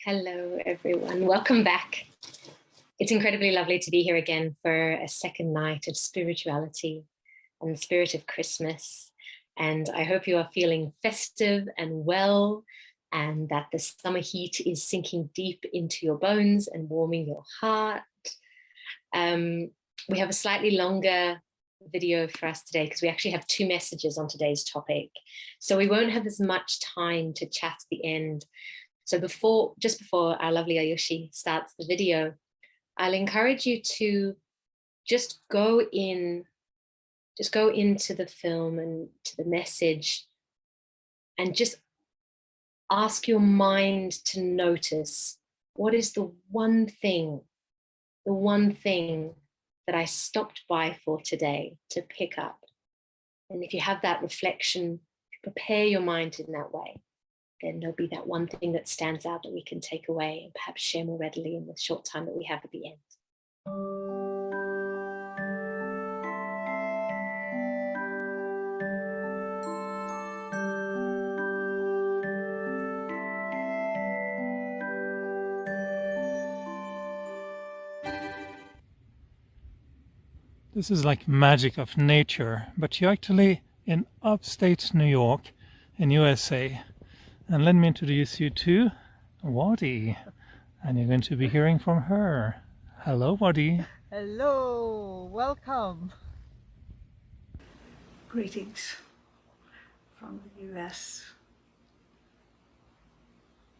Hello, everyone. Welcome back. It's incredibly lovely to be here again for a second night of spirituality and the spirit of Christmas. And I hope you are feeling festive and well, and that the summer heat is sinking deep into your bones and warming your heart. We have a slightly longer video for us today because we actually have two messages on today's topic. So we won't have as much time to chat at the end. So just before our lovely Ayushi starts the video, I'll encourage you to just go into the film and to the message and just ask your mind to notice what is the one thing that I stopped by for today to pick up. And if you have that reflection, prepare your mind in that way, then there'll be that one thing that stands out that we can take away and perhaps share more readily in the short time that we have at the end. This is like magic of nature, but you're actually in upstate New York in USA. And let me introduce you to Waddy. And you're going to be hearing from her. Hello, Waddy. Hello, welcome. Greetings from the US,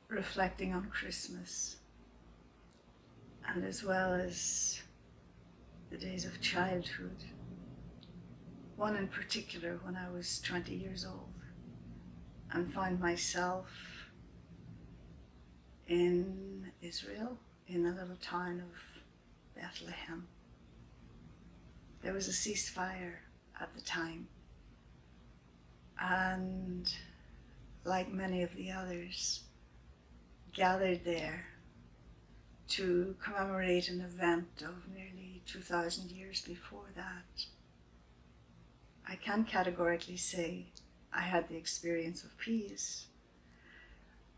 reflecting on Christmas, and as well as the days of childhood. One in particular when I was 20 years old and found myself in Israel, in a little town of Bethlehem. There was a ceasefire at the time, and like many of the others, gathered there to commemorate an event of nearly 2,000 years before that. I can categorically say I had the experience of peace,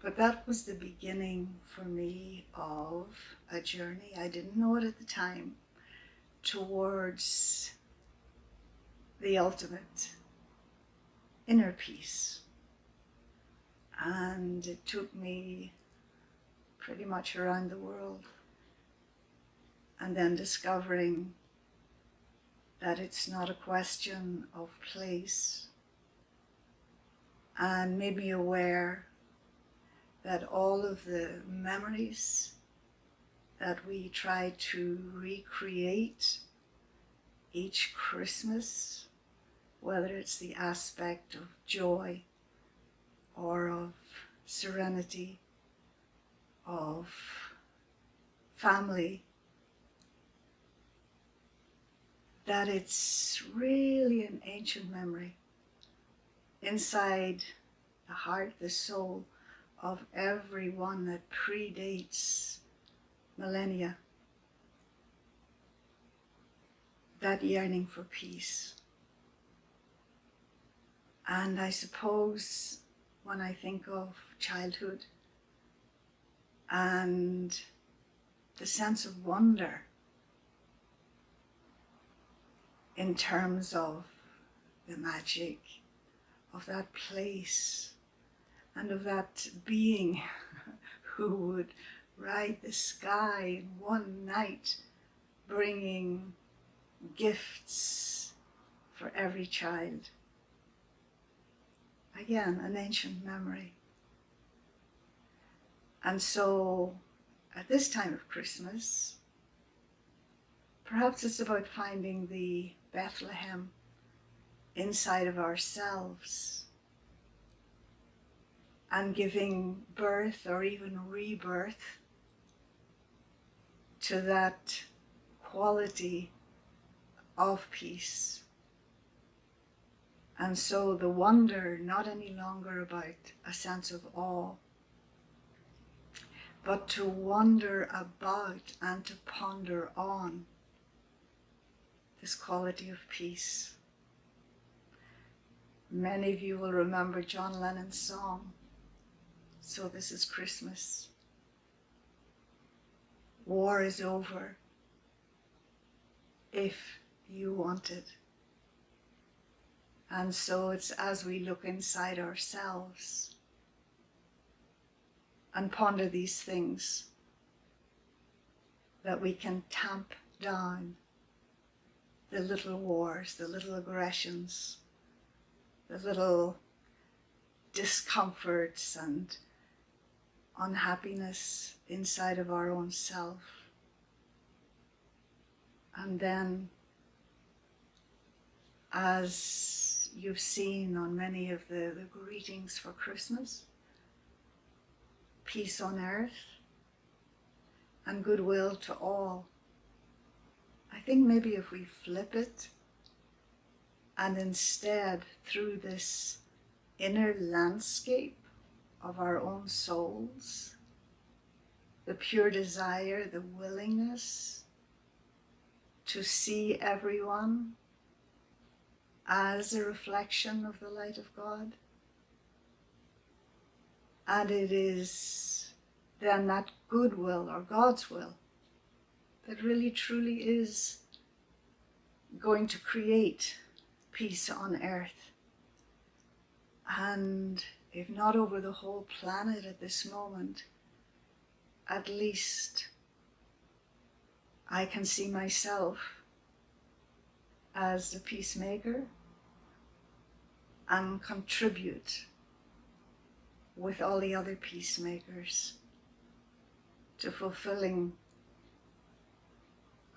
but that was the beginning for me of a journey, I didn't know it at the time, towards the ultimate inner peace. And it took me pretty much around the world, and then discovering that it's not a question of place, and made me aware that all of the memories that we try to recreate each Christmas, whether it's the aspect of joy or of serenity, of family, that it's really an ancient memory inside the heart, the soul of everyone that predates millennia. That yearning for peace. And I suppose when I think of childhood and the sense of wonder in terms of the magic of that place and of that being who would ride the sky in one night, bringing gifts for every child. Again, an ancient memory. And so at this time of Christmas, perhaps it's about finding the Bethlehem inside of ourselves and giving birth or even rebirth to that quality of peace. And so the wonder, not any longer about a sense of awe, but to wonder about and to ponder on this quality of peace. Many of you will remember John Lennon's song, "So This Is Christmas." War is over if you want it. And so it's as we look inside ourselves and ponder these things that we can tamp down the little wars, the little aggressions, the little discomforts and unhappiness inside of our own self. And then, as you've seen on many of the greetings for Christmas, peace on earth and goodwill to all. I think maybe if we flip it and instead, through this inner landscape of our own souls, the pure desire, the willingness to see everyone as a reflection of the light of God. And it is then that goodwill or God's will that really truly is going to create peace on earth. And if not over the whole planet at this moment, at least I can see myself as a peacemaker and contribute with all the other peacemakers to fulfilling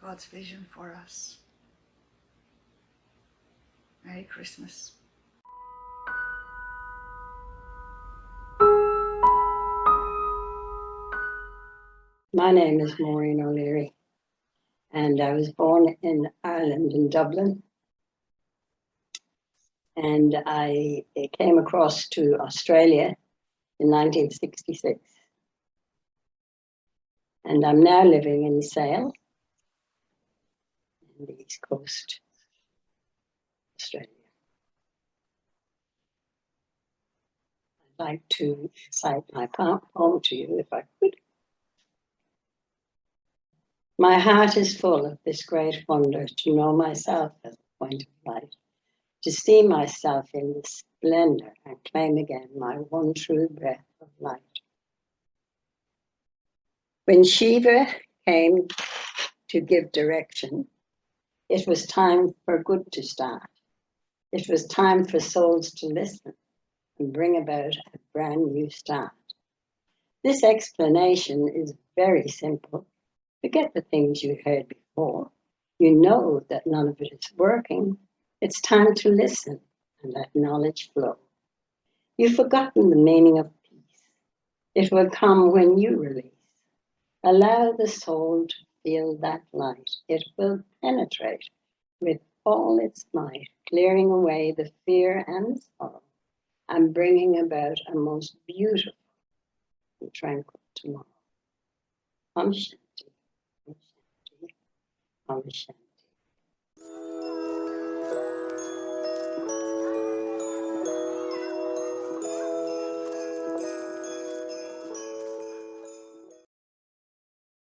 God's vision for us. Merry Christmas. My name is Maureen O'Leary, and I was born in Ireland, in Dublin. And I came across to Australia in 1966. And I'm now living in Sale, in the East Coast, Australia. I'd like to recite my poem to you, if I could. My heart is full of this great wonder to know myself as a point of light, to see myself in the splendor and claim again my one true breath of light. When Shiva came to give direction, it was time for good to start. It was time for souls to listen and bring about a brand new start. This explanation is very simple. Forget the things you heard before. You know that none of it is working. It's time to listen and let knowledge flow. You've forgotten the meaning of peace. It will come when you release. Allow the soul to feel that light. It will penetrate with all its might, clearing away the fear and sorrow and bringing about a most beautiful and tranquil tomorrow. Om Shanti, Om Shanti, Om Shanti.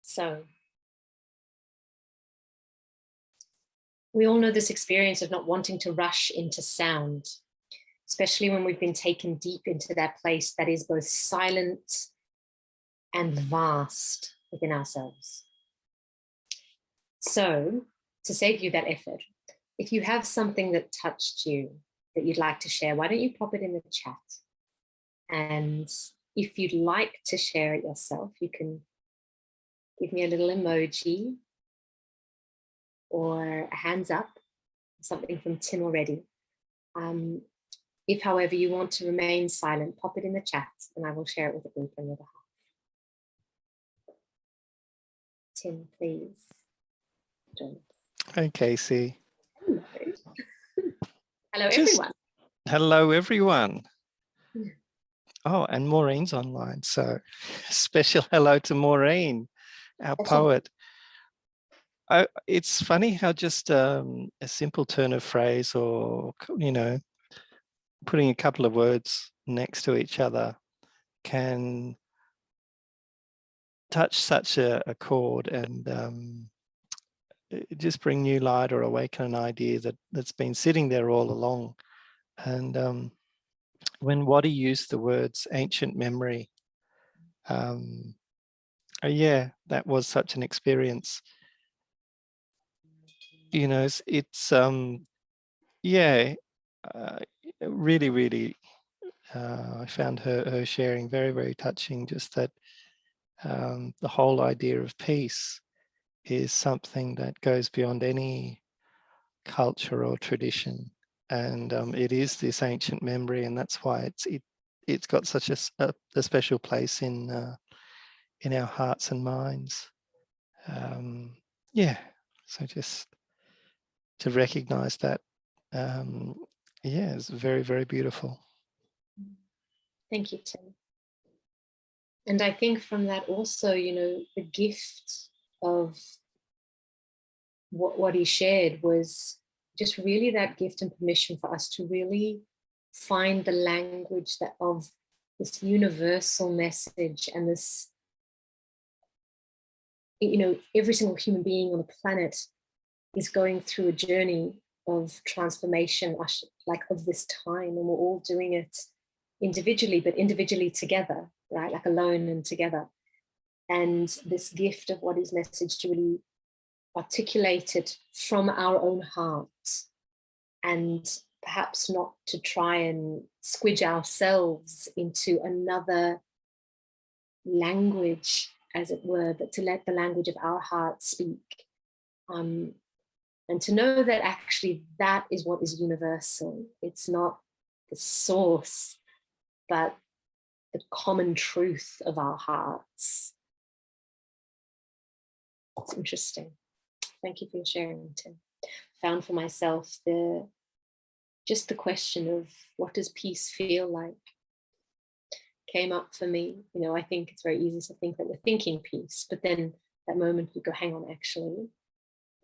So we all know this experience of not wanting to rush into sound, especially when we've been taken deep into that place that is both silent and vast within ourselves. So to save you that effort, if you have something that touched you that you'd like to share, why don't you pop it in the chat? And if you'd like to share it yourself, you can give me a little emoji or a hands up, something from Tim already. If, however, you want to remain silent, pop it in the chat and I will share it with the group on your behalf. Tim, please join us. Hey, Casey. Hello. Hello, everyone. Hello, everyone. Oh, and Maureen's online. So special hello to Maureen, our poet. It's funny how just a simple turn of phrase or, putting a couple of words next to each other can touch such a chord and just bring new light or awaken an idea that's been sitting there all along. And when Waddy used the words ancient memory, yeah, that was such an experience. You know, it's yeah, really, really, I found her sharing very, very touching, just that the whole idea of peace is something that goes beyond any culture or tradition. And it is this ancient memory, and that's why it's got such a special place in our hearts and minds. Yeah, so just to recognize that, yeah, it's very, very beautiful. Thank you, Tim. And I think from that also, you know, the gift of what he shared was just really that gift and permission for us to really find the language that of this universal message, and this, you know, every single human being on the planet is going through a journey of transformation, like of this time, and we're all doing it individually, but individually together, right? Like alone and together. And this gift of what is message to really articulate it from our own hearts, and perhaps not to try and squidge ourselves into another language, as it were, but to let the language of our heart speak. And to know that actually that is what is universal. It's not the source, but the common truth of our hearts. It's interesting. Thank you for your sharing, Tim. Found for myself just the question of what does peace feel like came up for me. You know, I think it's very easy to think that we're thinking peace, but then that moment you go, hang on, actually,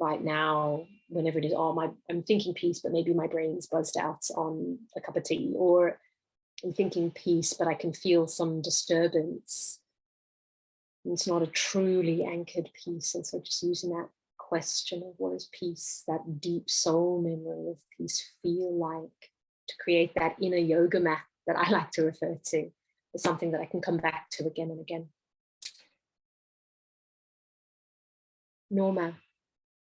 right now, whenever it is, oh, I'm thinking peace, but maybe my brain's buzzed out on a cup of tea, or I'm thinking peace, but I can feel some disturbance. It's not a truly anchored peace. And so just using that question of what is peace, that deep soul memory of peace feel like, to create that inner yoga mat that I like to refer to as something that I can come back to again and again. Norma,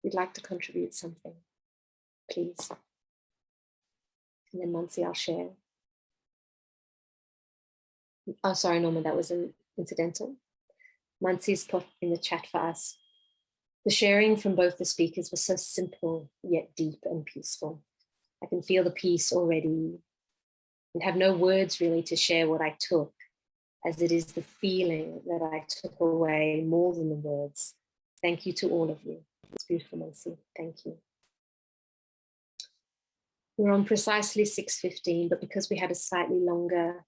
you'd like to contribute something, please. And then Mansi, I'll share. Oh, sorry, Norma, that was an incidental. Mansi's put in the chat for us. The sharing from both the speakers was so simple, yet deep and peaceful. I can feel the peace already and have no words really to share what I took, as it is the feeling that I took away more than the words. Thank you to all of you. It's beautiful, Mansi. Thank you. We're on precisely 6:15, but because we had a slightly longer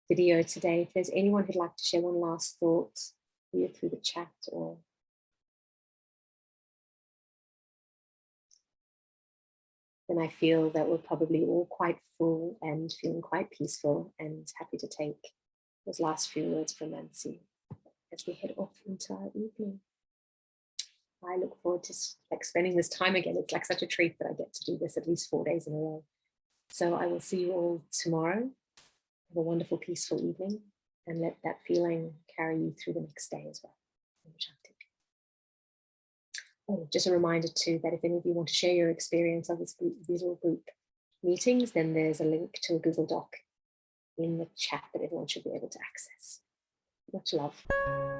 video today, if there's anyone who'd like to share one last thought, either through the chat or then I feel that we're probably all quite full and feeling quite peaceful, and happy to take those last few words from Nancy as we head off into our evening. I look forward to spending this time again. It's like such a treat that I get to do this at least 4 days in a row. So I will see you all tomorrow. Have a wonderful, peaceful evening, and let that feeling carry you through the next day as well. Oh, just a reminder too, that if any of you want to share your experience of this visual group meetings, then there's a link to a Google Doc in the chat that everyone should be able to access. Much love.